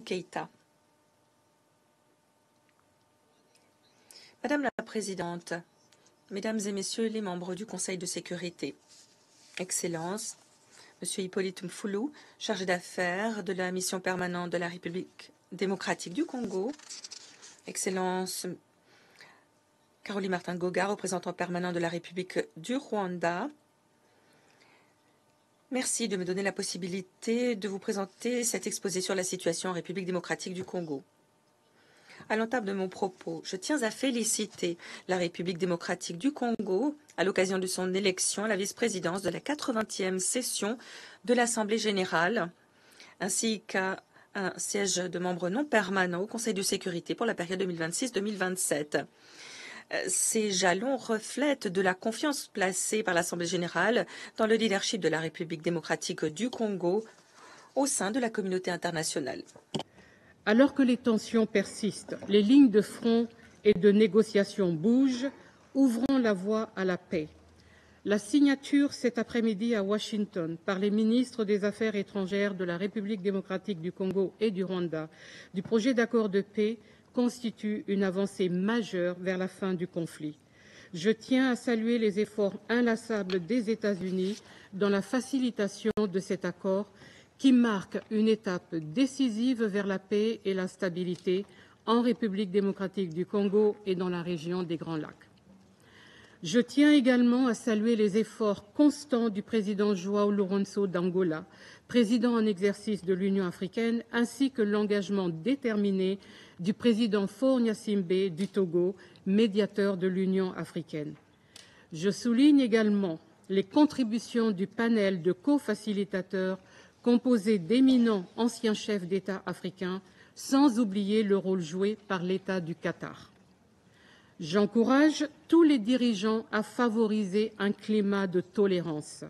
Keïta. Madame la Présidente, Mesdames et Messieurs les membres du Conseil de sécurité, Excellences, Monsieur Hippolyte Mfulu, chargé d'affaires de la mission permanente de la République démocratique du Congo, Excellence Caroline Martin Goga, représentant permanent de la République du Rwanda, merci de me donner la possibilité de vous présenter cet exposé sur la situation en République démocratique du Congo. À l'entame de mon propos, je tiens à féliciter la République démocratique du Congo à l'occasion de son élection à la vice-présidence de la 80e session de l'Assemblée générale, ainsi qu'à un siège de membre non permanent au Conseil de sécurité pour la période 2026-2027. Ces jalons reflètent de la confiance placée par l'Assemblée générale dans le leadership de la République démocratique du Congo au sein de la communauté internationale. Alors que les tensions persistent, les lignes de front et de négociation bougent, ouvrons la voie à la paix. La signature cet après-midi à Washington par les ministres des Affaires étrangères de la République démocratique du Congo et du Rwanda du projet d'accord de paix constitue une avancée majeure vers la fin du conflit. Je tiens à saluer les efforts inlassables des États-Unis dans la facilitation de cet accord qui marque une étape décisive vers la paix et la stabilité en République démocratique du Congo et dans la région des Grands Lacs. Je tiens également à saluer les efforts constants du président João Lourenço d'Angola, président en exercice de l'Union africaine, ainsi que l'engagement déterminé du président Faure Gnassingbé du Togo, médiateur de l'Union africaine. Je souligne également les contributions du panel de co-facilitateurs composé d'éminents anciens chefs d'État africains, sans oublier le rôle joué par l'État du Qatar. J'encourage tous les dirigeants à favoriser un climat de tolérance.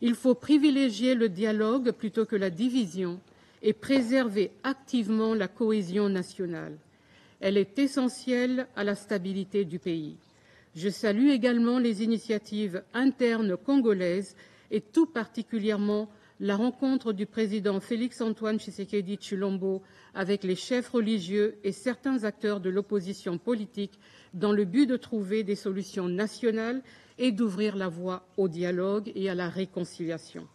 Il faut privilégier le dialogue plutôt que la division et préserver activement la cohésion nationale. Elle est essentielle à la stabilité du pays. Je salue également les initiatives internes congolaises et tout particulièrement la rencontre du président Félix-Antoine Tshisekedi Tshilombo avec les chefs religieux et certains acteurs de l'opposition politique dans le but de trouver des solutions nationales et d'ouvrir la voie au dialogue et à la réconciliation.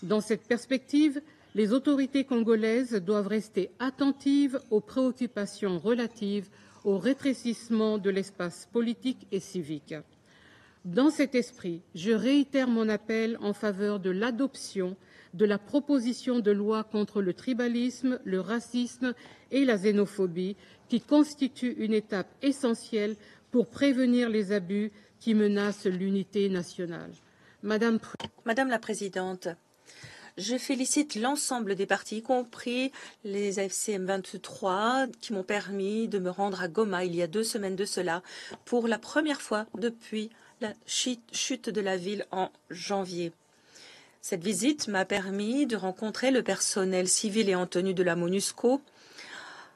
Dans cette perspective, les autorités congolaises doivent rester attentives aux préoccupations relatives au rétrécissement de l'espace politique et civique. Dans cet esprit, je réitère mon appel en faveur de l'adoption de la proposition de loi contre le tribalisme, le racisme et la xénophobie, qui constitue une étape essentielle pour prévenir les abus qui menacent l'unité nationale. Madame la Présidente, je félicite l'ensemble des partis, y compris les AFC M23, qui m'ont permis de me rendre à Goma il y a 2 semaines de cela, pour la première fois depuis la chute de la ville en janvier. Cette visite m'a permis de rencontrer le personnel civil et en tenue de la MONUSCO.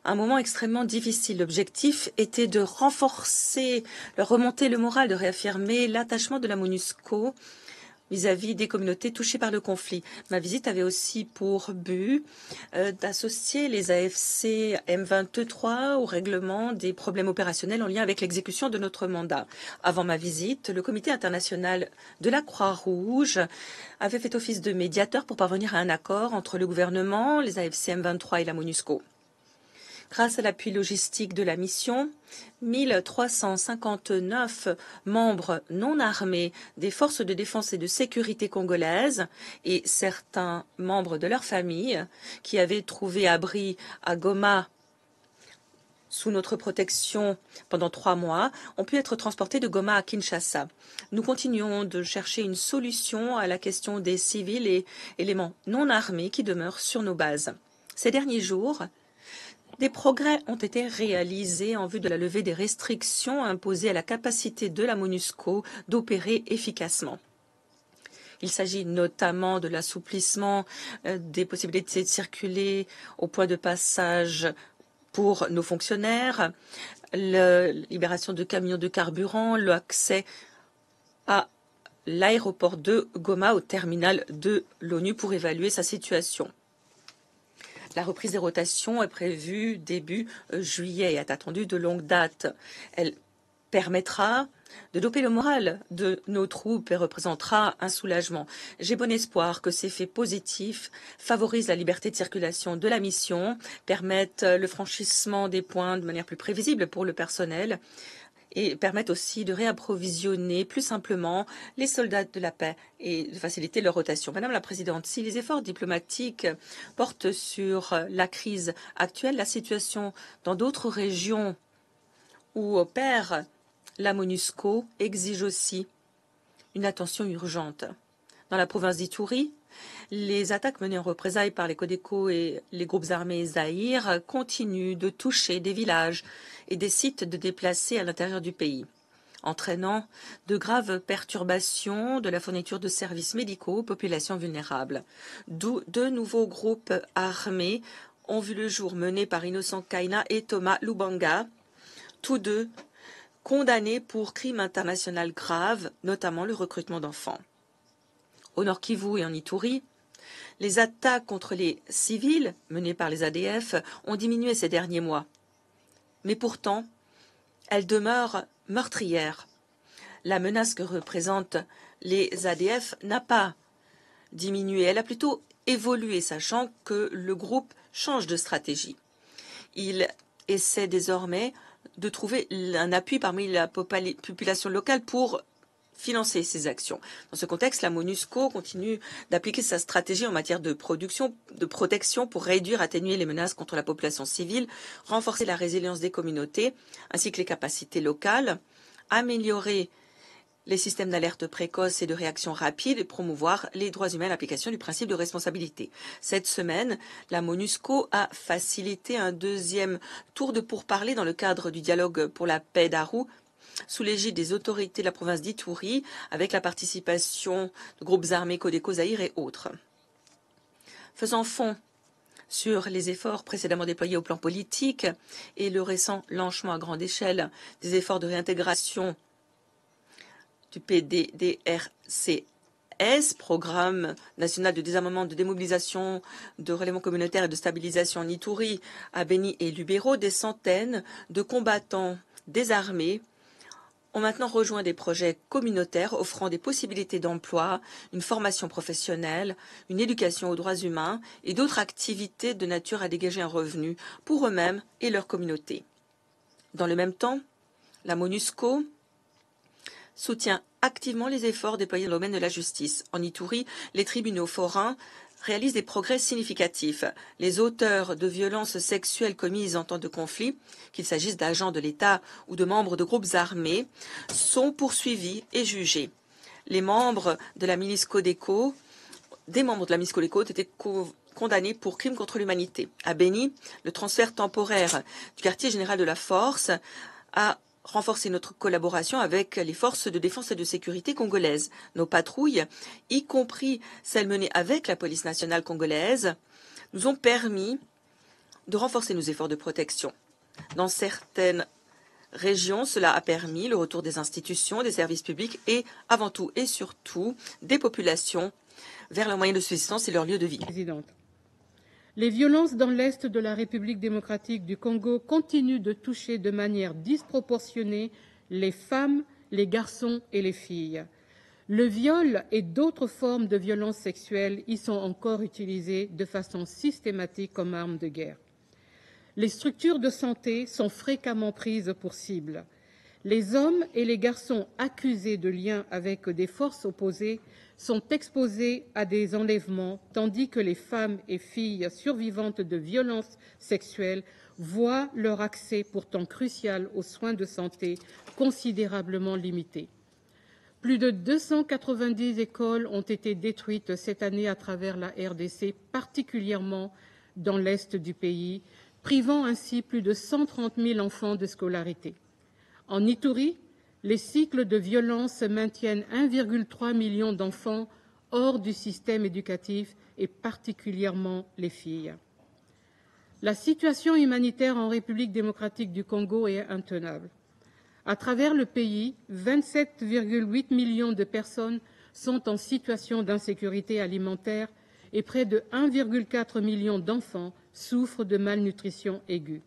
Un moment extrêmement difficile. L'objectif était de renforcer, de remonter le moral, de réaffirmer l'attachement de la MONUSCO vis-à-vis des communautés touchées par le conflit. Ma visite avait aussi pour but d'associer les AFC M23 au règlement des problèmes opérationnels en lien avec l'exécution de notre mandat. Avant ma visite, le Comité international de la Croix-Rouge avait fait office de médiateur pour parvenir à un accord entre le gouvernement, les AFC M23 et la MONUSCO. Grâce à l'appui logistique de la mission, 1359 membres non armés des forces de défense et de sécurité congolaises et certains membres de leur famille qui avaient trouvé abri à Goma sous notre protection pendant 3 mois ont pu être transportés de Goma à Kinshasa. Nous continuons de chercher une solution à la question des civils et éléments non armés qui demeurent sur nos bases. Ces derniers jours, des progrès ont été réalisés en vue de la levée des restrictions imposées à la capacité de la MONUSCO d'opérer efficacement. Il s'agit notamment de l'assouplissement des possibilités de circuler au point de passage pour nos fonctionnaires, la libération de camions de carburant, l'accès à l'aéroport de Goma au terminal de l'ONU pour évaluer sa situation. La reprise des rotations est prévue début juillet et est attendue de longue date. Elle permettra de doper le moral de nos troupes et représentera un soulagement. J'ai bon espoir que ces faits positifs favorisent la liberté de circulation de la mission, permettent le franchissement des points de manière plus prévisible pour le personnel et permettent aussi de réapprovisionner plus simplement les soldats de la paix et de faciliter leur rotation. Madame la Présidente, si les efforts diplomatiques portent sur la crise actuelle, la situation dans d'autres régions où opère la MONUSCO exige aussi une attention urgente. Dans la province d'Ituri, les attaques menées en représailles par les Codeco et les groupes armés Zahir continuent de toucher des villages et des sites de déplacés à l'intérieur du pays, entraînant de graves perturbations de la fourniture de services médicaux aux populations vulnérables. D'où deux nouveaux groupes armés ont vu le jour menés par Innocent Kaina et Thomas Lubanga, tous deux condamnés pour crimes internationaux graves, notamment le recrutement d'enfants. Au Nord Kivu et en Ituri, les attaques contre les civils menées par les ADF ont diminué ces derniers mois. Mais pourtant, elles demeurent meurtrières. La menace que représentent les ADF n'a pas diminué, elle a plutôt évolué, sachant que le groupe change de stratégie. Il essaie désormais de trouver un appui parmi la population locale pour financer ces actions. Dans ce contexte, la MONUSCO continue d'appliquer sa stratégie en matière de protection pour réduire, atténuer les menaces contre la population civile, renforcer la résilience des communautés, ainsi que les capacités locales, améliorer les systèmes d'alerte précoce et de réaction rapide et promouvoir les droits humains et l'application du principe de responsabilité. Cette semaine, la MONUSCO a facilité un deuxième tour de pourparlers dans le cadre du dialogue pour la paix d'Arua, sous l'égide des autorités de la province d'Ituri, avec la participation de groupes armés Codeco, Zahir et autres. Faisant fond sur les efforts précédemment déployés au plan politique et le récent lancement à grande échelle des efforts de réintégration du PDDRCS, Programme national de désarmement, de démobilisation, de relèvement communautaire et de stabilisation en Ituri, à Beni et Lubero, des centaines de combattants désarmés ont maintenant rejoint des projets communautaires offrant des possibilités d'emploi, une formation professionnelle, une éducation aux droits humains et d'autres activités de nature à dégager un revenu pour eux-mêmes et leur communauté. Dans le même temps, la MONUSCO soutient activement les efforts déployés dans le domaine de la justice. En Ituri, les tribunaux forains réalisent des progrès significatifs. Les auteurs de violences sexuelles commises en temps de conflit, qu'il s'agisse d'agents de l'État ou de membres de groupes armés, sont poursuivis et jugés. Les membres de la milice Codeco, des membres de la milice Codeco ont été condamnés pour crimes contre l'humanité. À Beni, le transfert temporaire du quartier général de la force a renforcer notre collaboration avec les forces de défense et de sécurité congolaises. Nos patrouilles, y compris celles menées avec la police nationale congolaise, nous ont permis de renforcer nos efforts de protection. Dans certaines régions, cela a permis le retour des institutions, des services publics et, avant tout et surtout, des populations vers leurs moyens de subsistance et leur lieu de vie. Présidente. Les violences dans l'Est de la République démocratique du Congo continuent de toucher de manière disproportionnée les femmes, les garçons et les filles. Le viol et d'autres formes de violences sexuelles y sont encore utilisées de façon systématique comme armes de guerre. Les structures de santé sont fréquemment prises pour cible. Les hommes et les garçons accusés de liens avec des forces opposées sont exposés à des enlèvements, tandis que les femmes et filles survivantes de violences sexuelles voient leur accès pourtant crucial aux soins de santé considérablement limité. Plus de 290 écoles ont été détruites cette année à travers la RDC, particulièrement dans l'est du pays, privant ainsi plus de 130 000 enfants de scolarité. En Ituri, les cycles de violence maintiennent 1,3 million d'enfants hors du système éducatif et particulièrement les filles. La situation humanitaire en République démocratique du Congo est intenable. À travers le pays, 27,8 millions de personnes sont en situation d'insécurité alimentaire et près de 1,4 million d'enfants souffrent de malnutrition aiguë.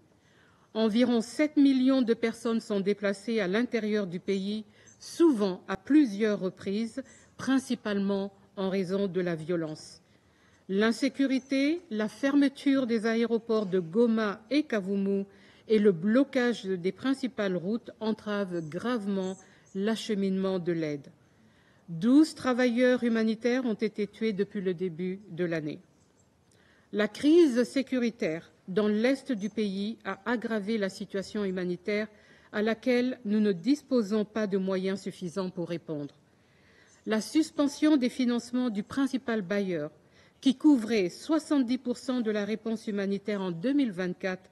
Environ 7 millions de personnes sont déplacées à l'intérieur du pays, souvent à plusieurs reprises, principalement en raison de la violence. L'insécurité, la fermeture des aéroports de Goma et Kavumu et le blocage des principales routes entravent gravement l'acheminement de l'aide. 12 travailleurs humanitaires ont été tués depuis le début de l'année. La crise sécuritaire dans l'est du pays a aggravé la situation humanitaire à laquelle nous ne disposons pas de moyens suffisants pour répondre. La suspension des financements du principal bailleur, qui couvrait 70% de la réponse humanitaire en 2024,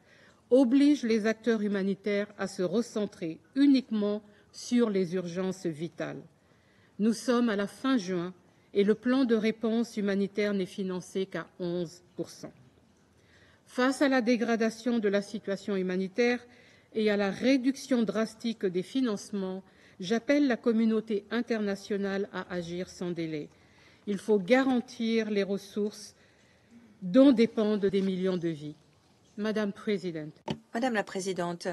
oblige les acteurs humanitaires à se recentrer uniquement sur les urgences vitales. Nous sommes à la fin juin et le plan de réponse humanitaire n'est financé qu'à 11%. Face à la dégradation de la situation humanitaire et à la réduction drastique des financements, j'appelle la communauté internationale à agir sans délai. Il faut garantir les ressources dont dépendent des millions de vies. Madame la Présidente,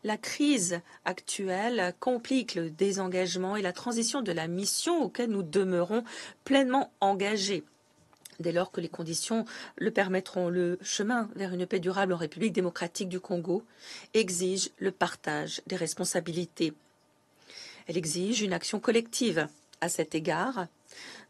la crise actuelle complique le désengagement et la transition de la mission auquel nous demeurons pleinement engagés. Dès lors que les conditions le permettront, le chemin vers une paix durable en République démocratique du Congo exige le partage des responsabilités. Elle exige une action collective. À cet égard,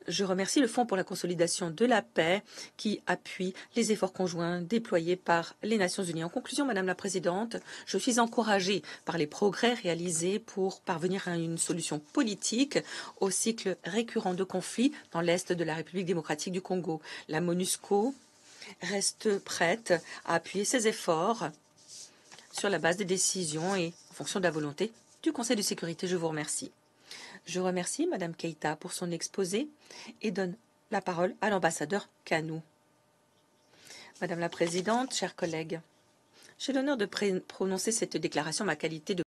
je remercie le Fonds pour la consolidation de la paix qui appuie les efforts conjoints déployés par les Nations unies. En conclusion, Madame la Présidente, je suis encouragée par les progrès réalisés pour parvenir à une solution politique au cycle récurrent de conflits dans l'Est de la République démocratique du Congo. La MONUSCO reste prête à appuyer ses efforts sur la base des décisions et en fonction de la volonté du Conseil de sécurité. Je vous remercie. Je remercie Madame Keïta pour son exposé et donne la parole à l'ambassadeur Kanou. Madame la Présidente, chers collègues, j'ai l'honneur de prononcer cette déclaration en ma qualité de